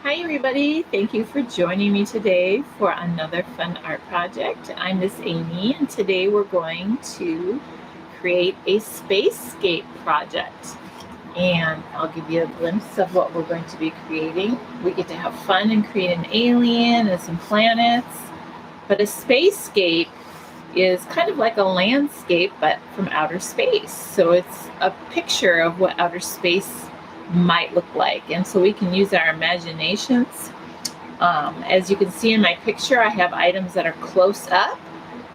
Hi everybody, thank you for joining me today for another fun art project. I'm Miss Amy and today we're going to create a spacescape project. And I'll give you a glimpse of what we're going to be creating. We get to have fun and create an alien and some planets. But a spacescape is kind of like a landscape but from outer space. So it's a picture of what outer space might look like, and so we can use our imaginations. As you can see in my picture, I have items that are close up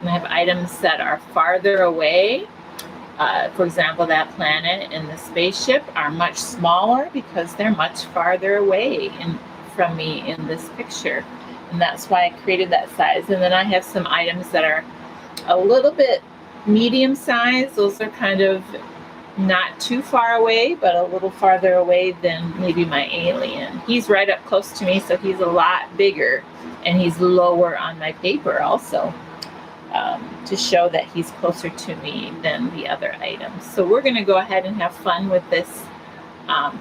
and I have items that are farther away. For example, that planet and the spaceship are much smaller because they're much farther away from me in this picture, and that's why I created that size. And then I have some items that are a little bit medium size. Those are kind of not too far away, but a little farther away than maybe my alien. He's right up close to me, so he's a lot bigger, and he's lower on my paper also, to show that he's closer to me than the other items. So we're going to go ahead and have fun with this,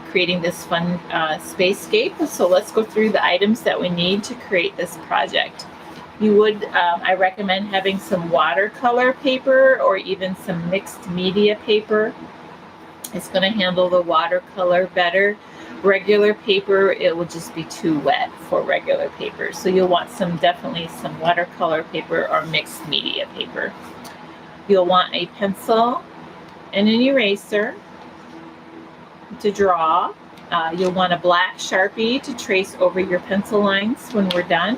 creating this fun spacescape. So let's go through the items that we need to create this project. I recommend having some watercolor paper or even some mixed media paper. It's going to handle the watercolor better. Regular paper, it will just be too wet for regular paper. So you'll want definitely some watercolor paper or mixed media paper. You'll want a pencil and an eraser to draw. You'll want a black Sharpie to trace over your pencil lines when we're done.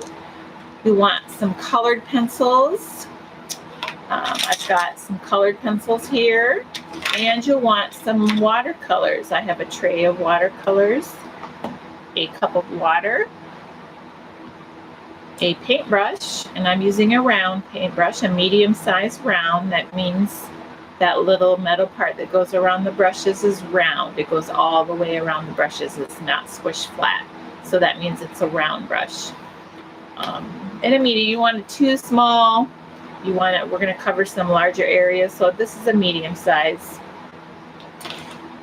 You want some colored pencils. I've got some colored pencils here, and you'll want some watercolors. I have a tray of watercolors, a cup of water, a paintbrush, and I'm using a round paintbrush, a medium-sized round. That means that little metal part that goes around the brushes is round. It goes all the way around the brushes. It's not squished flat. So that means it's a round brush. And a medium, you want it too small. We're going to cover some larger areas, so this is a medium size.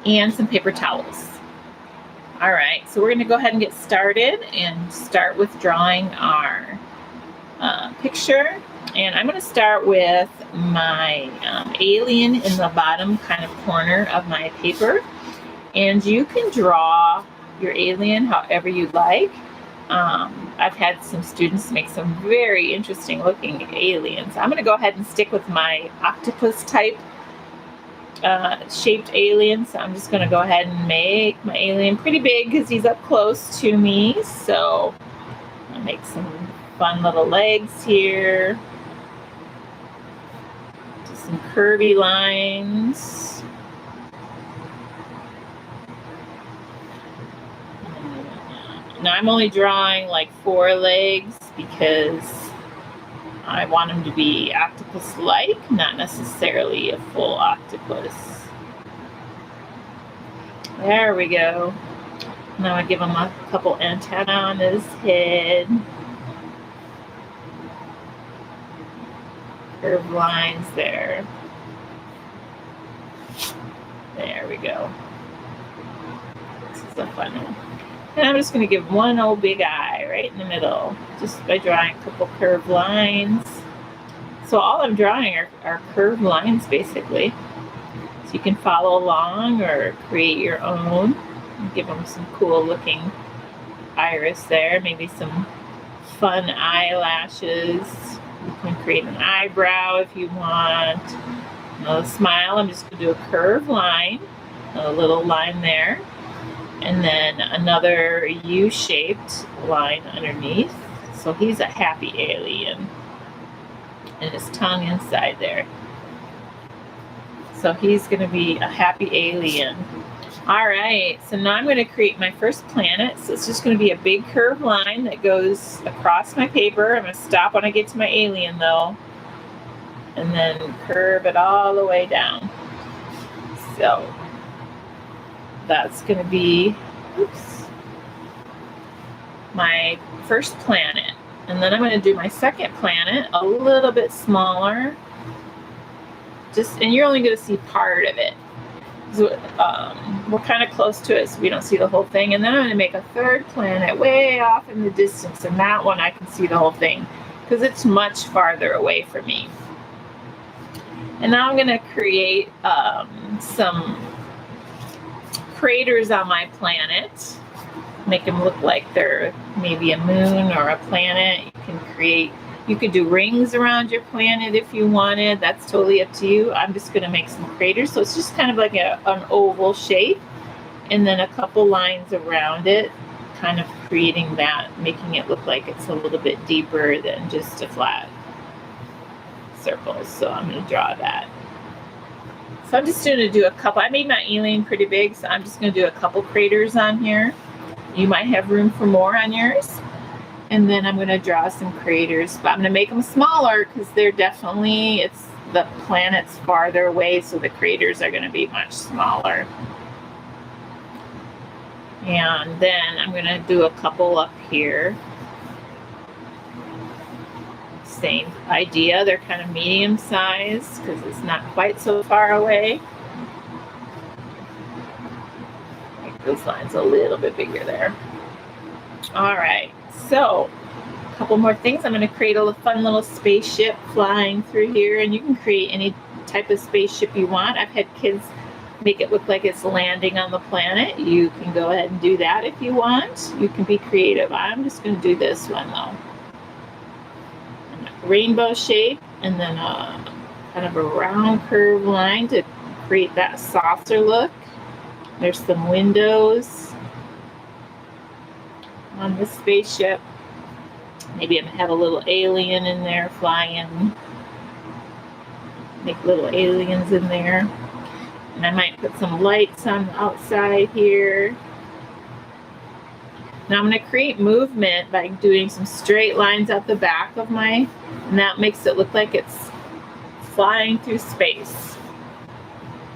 And some paper towels. All right, so we're going to go ahead and get started and start with drawing our picture. And I'm going to start with my alien in the bottom kind of corner of my paper. And you can draw your alien however you'd like. I've had some students make some very interesting looking aliens. I'm going to go ahead and stick with my octopus type shaped alien. So I'm just going to go ahead and make my alien pretty big because he's up close to me. So I'll make some fun little legs here. Just some curvy lines. Now I'm only drawing like 4 legs because I want him to be octopus-like, not necessarily a full octopus. There we go. Now I give him a couple antennae on his head. Curved lines there. There we go. This is a fun one. And I'm just going to give one old big eye right in the middle, just by drawing a couple curved lines. So all I'm drawing are curved lines, basically. So you can follow along or create your own. Give them some cool looking iris there, maybe some fun eyelashes. You can create an eyebrow if you want. Another smile, I'm just going to do a curved line, a little line there. And then another U-shaped line underneath. So he's a happy alien. And his tongue inside there. So he's going to be a happy alien. All right, so now I'm going to create my first planet. So it's just going to be a big curved line that goes across my paper. I'm going to stop when I get to my alien though. And then curve it all the way down. So that's going to be, my first planet. And then I'm going to do my second planet a little bit smaller. And you're only going to see part of it. So, we're kind of close to it, so we don't see the whole thing. And then I'm going to make a third planet way off in the distance, and that one I can see the whole thing because it's much farther away from me. And now I'm going to create some craters on my planet. Make them look like they're maybe a moon or a planet. You could do rings around your planet if you wanted. That's totally up to you. I'm just going to make some craters. So it's just kind of like an oval shape, and then a couple lines around it, kind of creating that, making it look like it's a little bit deeper than just a flat circle. So I'm going to draw that. So I'm just going to do a couple. I made my alien pretty big, so I'm just going to do a couple craters on here. You might have room for more on yours. And then I'm going to draw some craters, but I'm going to make them smaller because they're definitely, the planet's farther away, so the craters are going to be much smaller. And then I'm going to do a couple up here. Same idea, they're kind of medium size because it's not quite so far away. Make those lines a little bit bigger there. All right. So, a couple more things. I'm going to create a fun little spaceship flying through here, and you can create any type of spaceship you want. I've had kids make it look like it's landing on the planet. You can go ahead and do that if you want. You can be creative. I'm just going to do this one though. Rainbow shape, and then a kind of a round curved line to create that saucer look. There's some windows on the spaceship. Maybe I'm gonna have a little alien in there flying. Make little aliens in there. And I might put some lights on the outside here. Now I'm going to create movement by doing some straight lines at the back of and that makes it look like it's flying through space.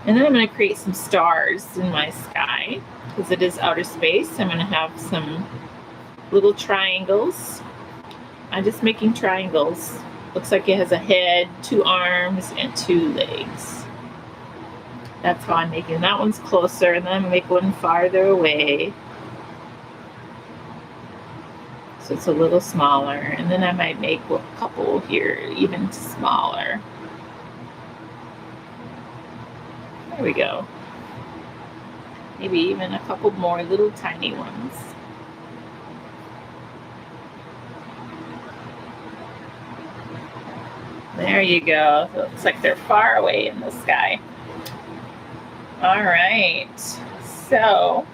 And then I'm going to create some stars in my sky because it is outer space. I'm going to have some little triangles. I'm just making triangles. Looks like it has a head, 2 arms, and 2 legs. That's how I'm making. That one's closer, and then I'm going to make one farther away. So it's a little smaller, and then I might make a couple here even smaller. There we go. Maybe even a couple more little tiny ones. There you go. It looks like they're far away in the sky. All right. So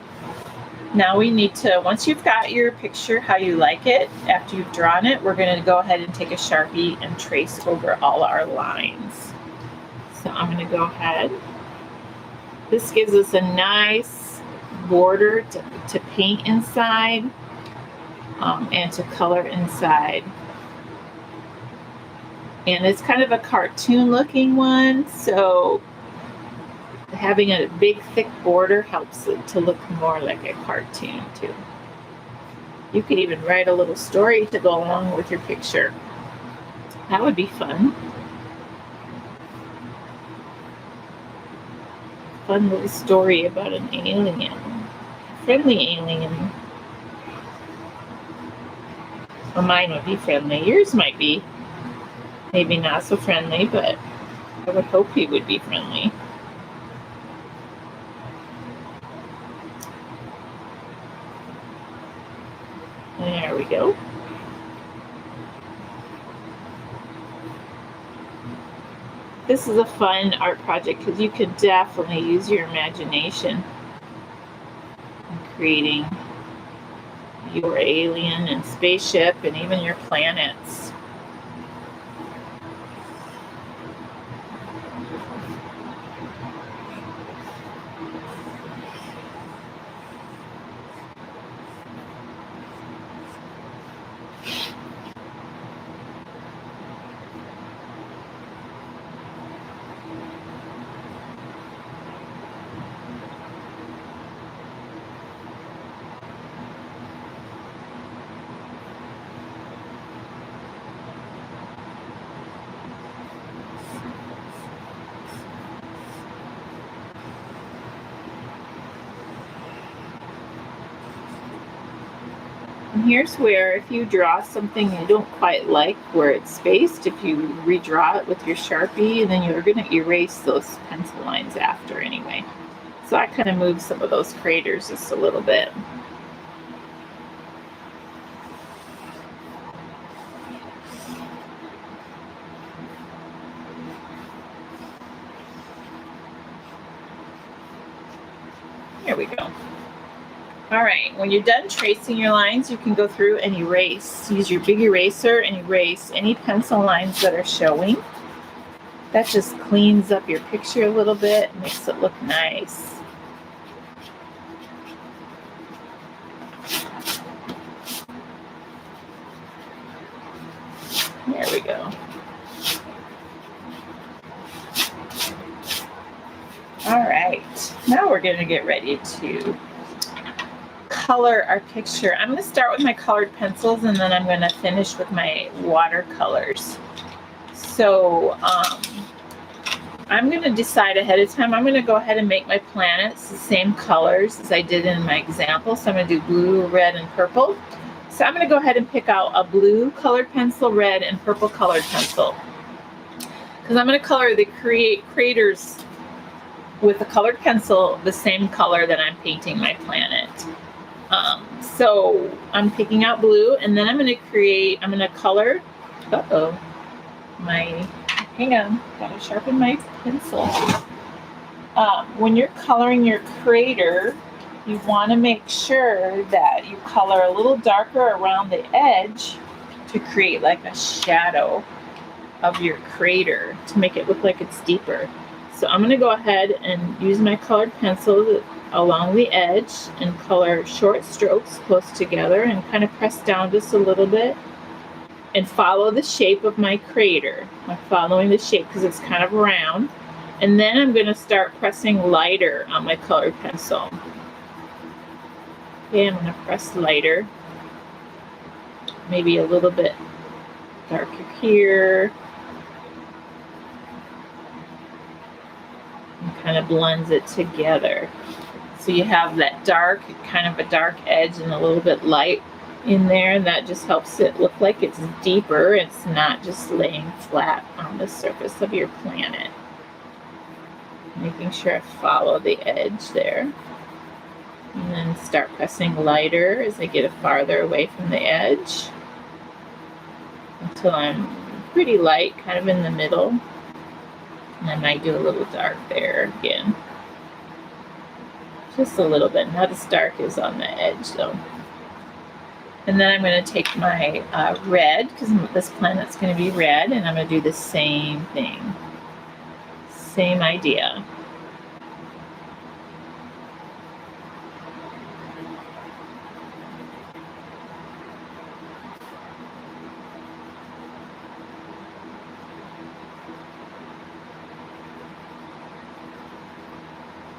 now we need to, once you've got your picture how you like it, after you've drawn it, we're going to go ahead and take a Sharpie and trace over all our lines. So I'm going to go ahead. This gives us a nice border to paint inside and to color inside. And it's kind of a cartoon looking one, so having a big thick border helps it to look more like a cartoon too. You could even write a little story to go along with your picture. That would be fun. Fun little story about an alien. Friendly alien. Well, mine would be friendly. Yours might be maybe not so friendly, but I would hope he would be friendly. There we go. This is a fun art project because you could definitely use your imagination in creating your alien and spaceship and even your planets. And here's where if you draw something you don't quite like where it's spaced, if you redraw it with your Sharpie, then you're going to erase those pencil lines after anyway. So I kind of moved some of those craters just a little bit. There we go. All right, when you're done tracing your lines, you can go through and erase. Use your big eraser and erase any pencil lines that are showing. That just cleans up your picture a little bit, makes it look nice. There we go. All right, now we're going to get ready to color our picture. I'm going to start with my colored pencils and then I'm going to finish with my watercolors. So I'm going to decide ahead of time. I'm going to go ahead and make my planets the same colors as I did in my example. So I'm going to do blue, red, and purple. So I'm going to go ahead and pick out a blue colored pencil, red, and purple colored pencil. Because I'm going to color the craters with a colored pencil the same color that I'm painting my planet. So I'm picking out blue, and then I'm going to color, hang on, gotta sharpen my pencil. When you're coloring your crater, you want to make sure that you color a little darker around the edge to create like a shadow of your crater to make it look like it's deeper. So I'm going to go ahead and use my colored pencil along the edge and color short strokes close together and kind of press down just a little bit and follow the shape of my crater. I'm following the shape because it's kind of round. And then I'm going to start pressing lighter on my colored pencil. Okay, I'm going to press lighter. Maybe a little bit darker here. And kind of blends it together. So you have that dark, kind of a dark edge and a little bit light in there, and that just helps it look like it's deeper. It's not just laying flat on the surface of your planet. Making sure I follow the edge there. And then start pressing lighter as I get farther away from the edge until I'm pretty light, kind of in the middle. And I might do a little dark there again. Just a little bit, not as dark as on the edge though. And then I'm going to take my red, because this planet's going to be red, and I'm going to do the same thing. Same idea.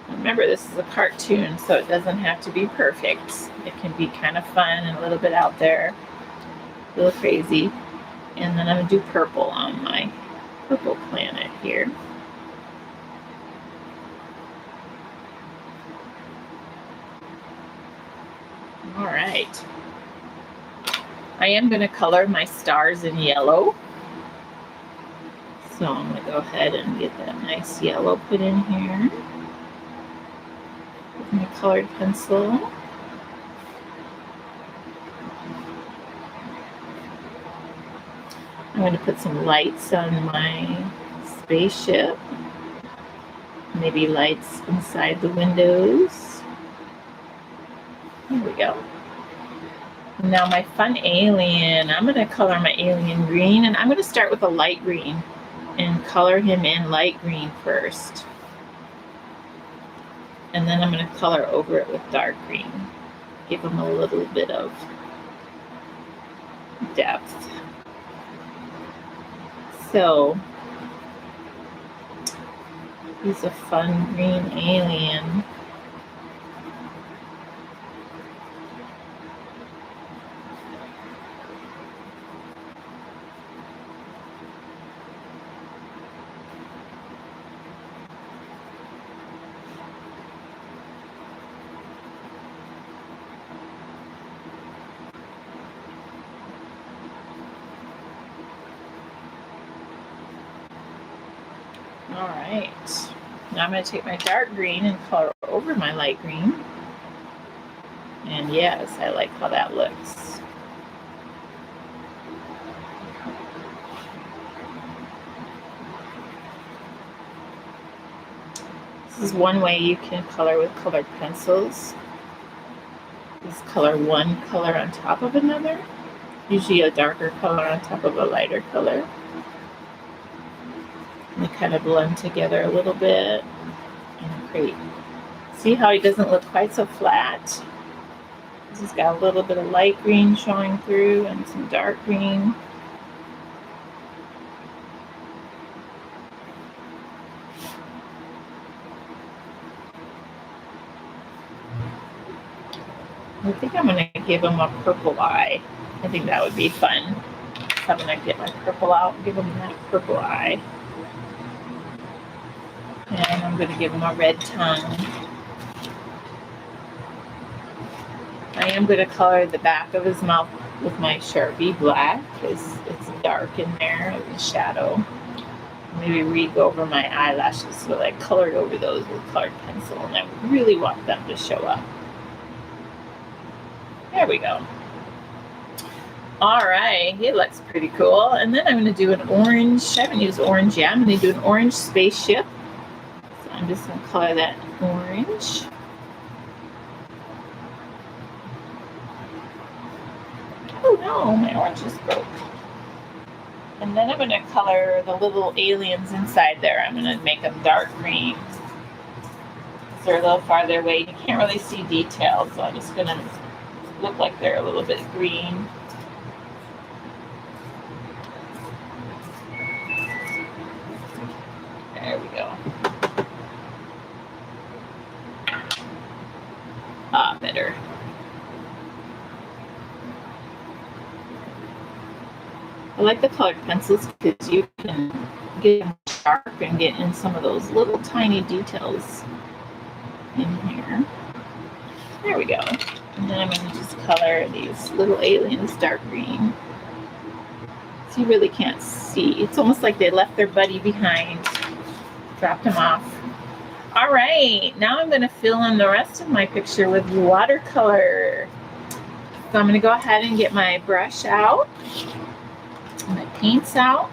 Remember, this is a cartoon, so it doesn't have to be perfect. It can be kind of fun and a little bit out there, a little crazy. And then I'm going to do purple on my purple planet here. All right. I am going to color my stars in yellow. So I'm going to go ahead and get that nice yellow put in here. My colored pencil. I'm going to put some lights on my spaceship. Maybe lights inside the windows. There we go. Now my fun alien, I'm going to color my alien green, and I'm going to start with a light green and color him in light green first. And then I'm going to color over it with dark green. Give him a little bit of depth. So, he's a fun green alien. All right. Now I'm going to take my dark green and color over my light green. And yes, I like how that looks. This is one way you can color with colored pencils. Just color one color on top of another. Usually a darker color on top of a lighter color. And they kind of blend together a little bit and create. See how it doesn't look quite so flat? This has got a little bit of light green showing through and some dark green. I think I'm going to give them a purple eye. I think that would be fun. So I'm going to get my purple out and give them that purple eye. And I'm going to give him a red tongue. I am going to color the back of his mouth with my Sharpie black because it's dark in there, the shadow. Maybe re-go over my eyelashes so I colored over those with colored pencil, and I really want them to show up. There we go. All right, it looks pretty cool. And then I'm going to do an orange. I haven't used orange yet. I'm going to do an orange spaceship. So I'm just going to color that orange. Oh no, my orange is broke. And then I'm going to color the little aliens inside there. I'm going to make them dark green. They're a little farther away. You can't really see details, so I'm just going to look like they're a little bit green. There we go. Ah, better. I like the colored pencils because you can get them sharp and get in some of those little tiny details in here. There we go. And then I'm going to just color these little aliens dark green. So you really can't see. It's almost like they left their buddy behind, dropped him off. All right, now I'm going to fill in the rest of my picture with watercolor. So I'm going to go ahead and get my brush out, my paints out,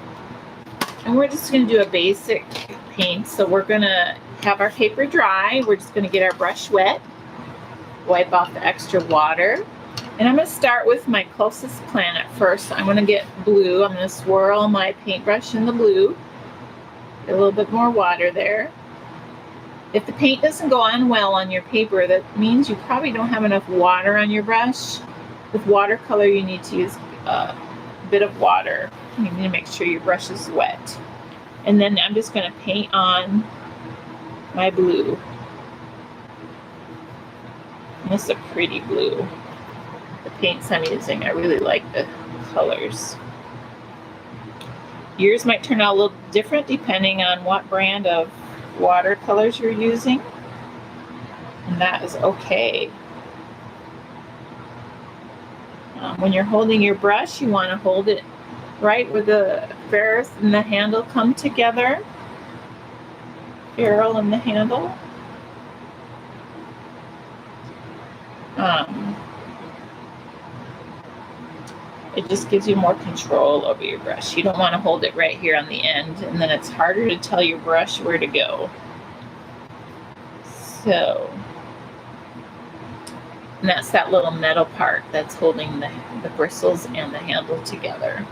and we're just going to do a basic paint. So we're going to have our paper dry. We're just going to get our brush wet, wipe off the extra water, and I'm going to start with my closest planet first. I'm going to get blue. I'm going to swirl my paintbrush in the blue, get a little bit more water there. If the paint doesn't go on well on your paper, that means you probably don't have enough water on your brush. With watercolor, you need to use a bit of water. You need to make sure your brush is wet. And then I'm just going to paint on my blue. And this is a pretty blue. The paints I'm using, I really like the colors. Yours might turn out a little different depending on what brand of watercolors you're using, and that is okay. When you're holding your brush, you want to hold it right where the ferrule and the handle come together. Ferrule and the handle. It just gives you more control over your brush. You don't want to hold it right here on the end, and then it's harder to tell your brush where to go. So, and that's that little metal part that's holding the bristles and the handle together.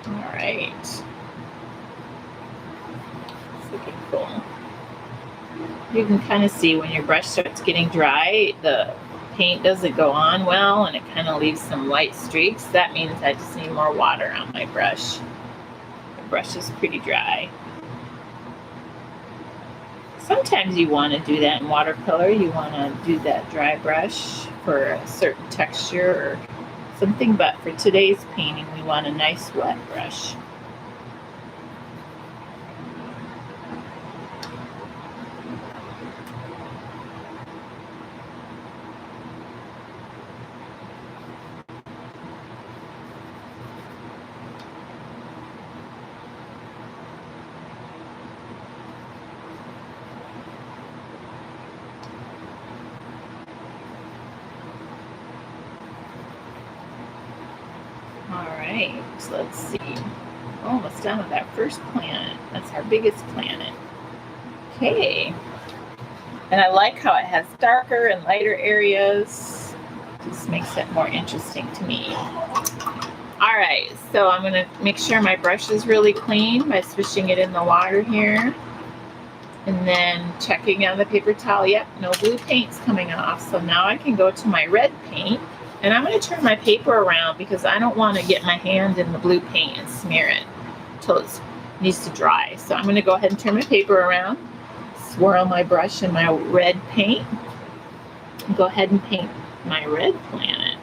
Alright. It's looking cool. You can kind of see when your brush starts getting dry, the paint doesn't go on well and it kind of leaves some white streaks, that means I just need more water on my brush. The brush is pretty dry. Sometimes you want to do that in watercolor. You want to do that dry brush for a certain texture or something, but for today's painting we want a nice wet brush. Alright, so let's see. Almost done with that first planet. That's our biggest planet. Okay. And I like how it has darker and lighter areas. Just makes it more interesting to me. Alright, so I'm going to make sure my brush is really clean by swishing it in the water here. And then checking on the paper towel. Yep, no blue paint's coming off. So now I can go to my red paint. And I'm going to turn my paper around because I don't want to get my hand in the blue paint and smear it until it needs to dry. So I'm going to go ahead and turn my paper around, swirl my brush in my red paint, and go ahead and paint my red planet.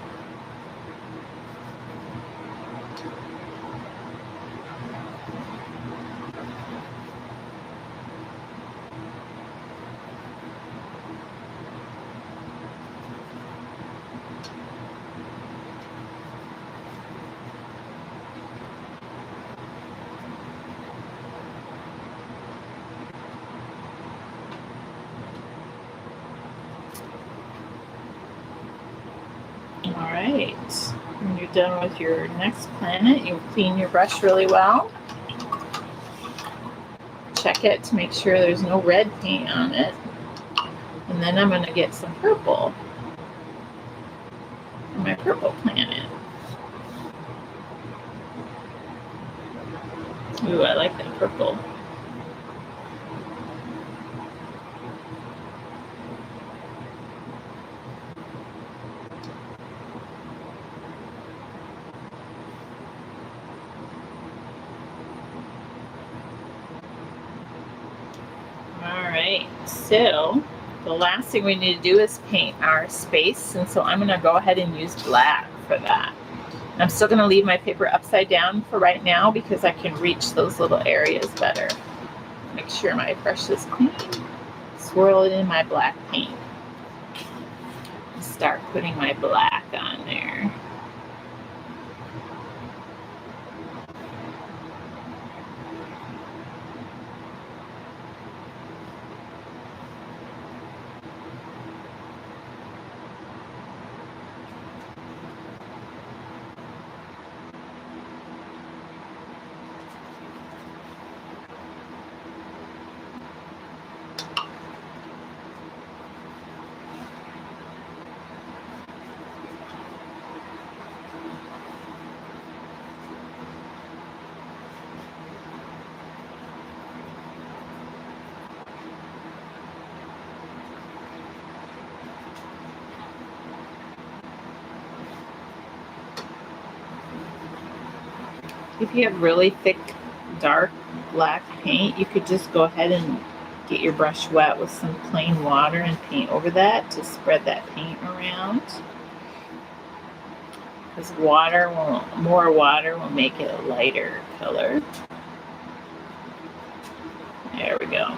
Alright, when you're done with your next planet, you clean your brush really well. Check it to make sure there's no red paint on it. And then I'm going to get some purple for my purple planet. Ooh, I like that purple. Alright, so the last thing we need to do is paint our space, and so I'm going to go ahead and use black for that. I'm still going to leave my paper upside down for right now because I can reach those little areas better. Make sure my brush is clean. Swirl it in my black paint. Start putting my black on there. If you have really thick, dark black paint, you could just go ahead and get your brush wet with some plain water and paint over that to spread that paint around. Because more water will make it a lighter color. There we go.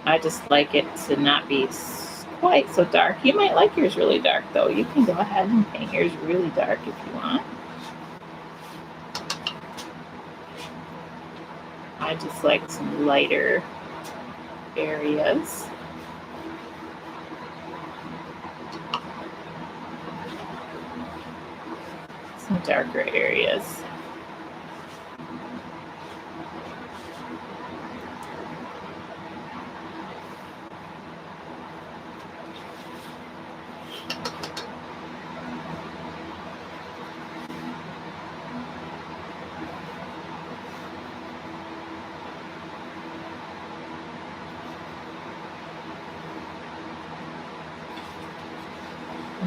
I just like it to not be quite so dark. You might like yours really dark though. You can go ahead and paint yours really dark if you want. I just like some lighter areas. Some darker areas.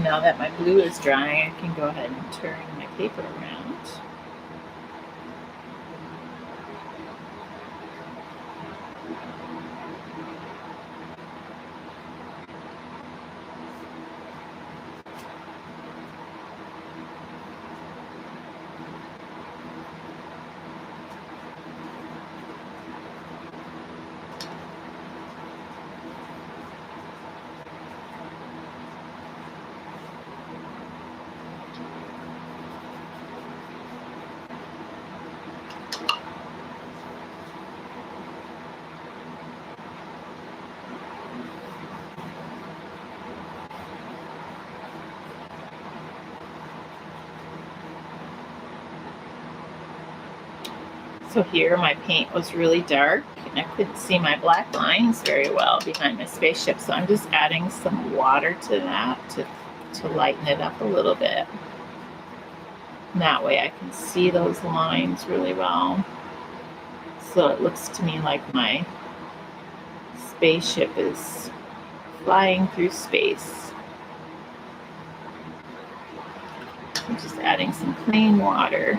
now that my blue is drying, I can go ahead and turn my paper around. So here my paint was really dark and I couldn't see my black lines very well behind my spaceship. So I'm just adding some water to that to lighten it up a little bit. And that way I can see those lines really well. So it looks to me like my spaceship is flying through space. I'm just adding some plain water.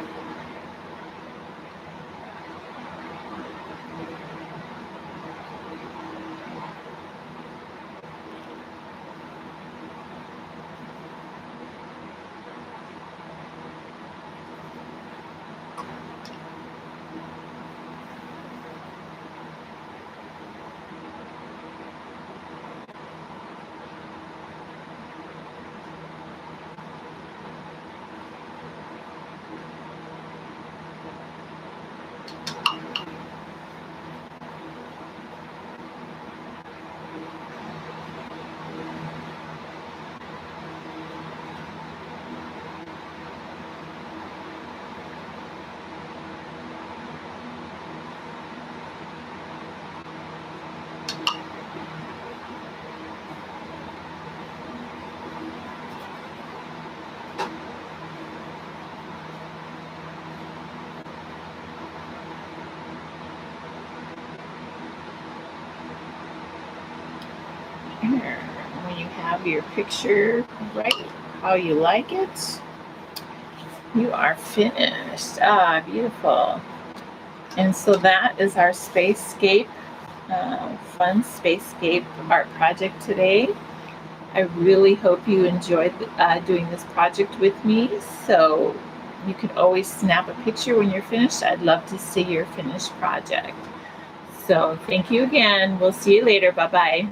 When you have your picture right how you like it, you are finished. Ah, beautiful. And so that is our Spacescape, fun Spacescape art project today. I really hope you enjoyed doing this project with me. So you can always snap a picture when you're finished. I'd love to see your finished project. So thank you again. We'll see you later. Bye-bye.